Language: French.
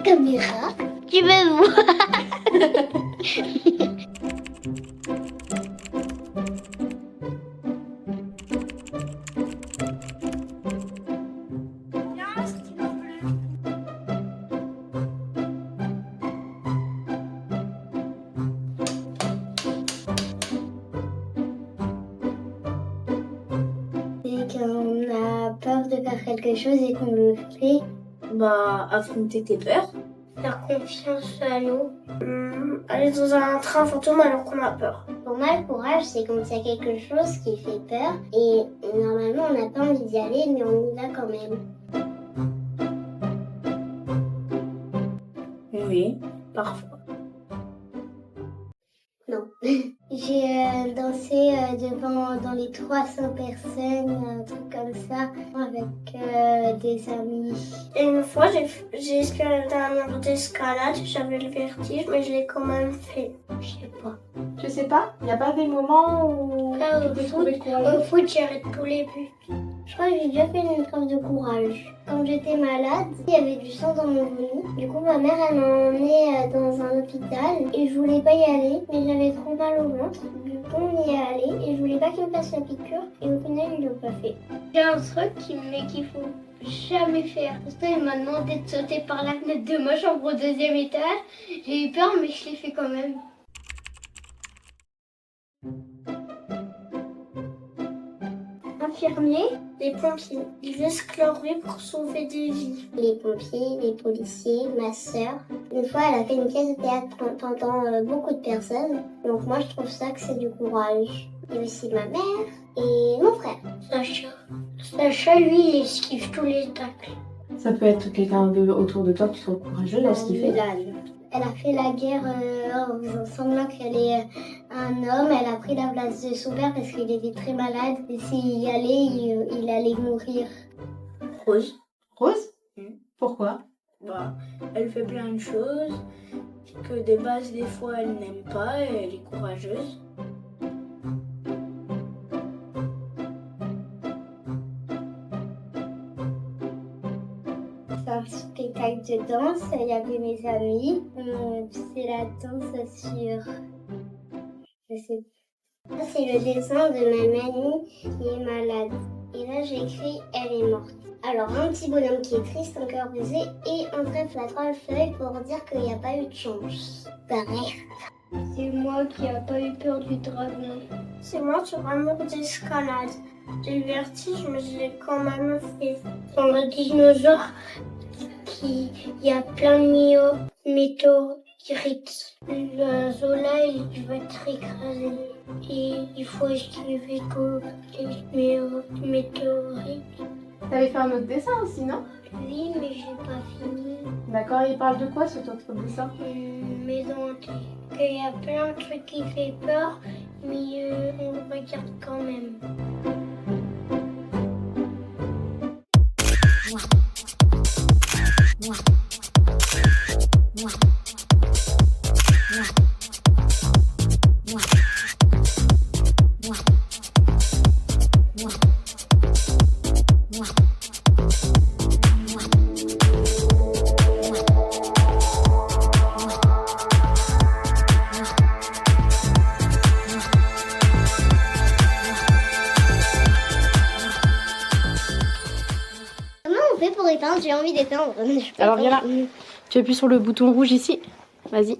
caméra. Tu veux voir? Et qu'on a peur de faire quelque chose et qu'on le fait. Bah, affronter tes peurs. Faire confiance à nous. Aller dans un train fantôme alors qu'on a peur. Pour moi, le courage, c'est quand il y a quelque chose qui fait peur et normalement, on n'a pas envie d'y aller, mais on y va quand même. Oui, parfois. Non. J'ai dansé dans les 300 personnes, un truc comme ça, avec des amis. Et une fois, j'ai escaladé un mur d'escalade, j'avais le vertige, mais je l'ai quand même fait. Je sais pas. Je sais pas, il n'y a pas des moments où tu t'es trouvé courageux? Au foot, j'arrête tous les buts. Je crois que j'ai déjà fait une épreuve de courage. Quand j'étais malade, il y avait du sang dans mon genou. Du coup, ma mère, elle m'a emmenée dans un hôpital et je voulais pas y aller, mais j'avais trop mal au ventre. Du coup, on y est allé et je voulais pas qu'il me fasse la piqûre et au final, ils l'ont pas fait. J'ai un truc qu'il faut jamais faire. Pourtant, il m'a demandé de sauter par la fenêtre de ma chambre au 2e étage. J'ai eu peur, mais je l'ai fait quand même. Infirmiers, Les pompiers, ils escalent pour sauver des vies. les pompiers, les policiers, ma sœur. Une fois, elle a fait une pièce de théâtre pendant beaucoup de personnes. Donc moi, je trouve ça que c'est du courage. Et aussi ma mère et mon frère. Sacha. Sacha, lui, il esquive tous les tacles. Ça peut être quelqu'un autour de toi qui soit courageux dans ce qu'il fait. Elle a fait la guerre en faisant semblant qu'elle est un homme. Elle a pris la place de son père parce qu'il était très malade. Et s'il y allait, il allait mourir. Rose. Rose? Pourquoi? Bah, elle fait plein de choses que de base, des fois, elle n'aime pas et elle est courageuse. C'est un spectacle de danse, il y avait mes amis. C'est la danse sur... Je sais pas. Ça, c'est le dessin de ma mamie qui est malade. Et là, j'ai écrit « Elle est morte ». Alors, un petit bonhomme qui est triste, un cœur brisé et un trèfle à 3 feuilles pour dire qu'il n'y a pas eu de chance. Pareil. C'est moi qui n'ai pas eu peur du dragon. C'est moi sur un mur d'escalade. J'ai eu le vertige, mais je l'ai quand même fait. Dans le dinosaure, il y a plein de météorites. Le Zola, il va être écrasé. Et il faut esquiver tous les météorites. T'avais fait un autre dessin aussi, non? Oui, mais j'ai pas fini. D'accord, il parle de quoi ce autre dessin? Maison hantée. Il y a plein de trucs qui font peur, mais on le regarde quand même. Comment on fait pour éteindre? J'ai envie d'éteindre. Alors viens là. Tu appuies sur le bouton rouge ici. Vas-y.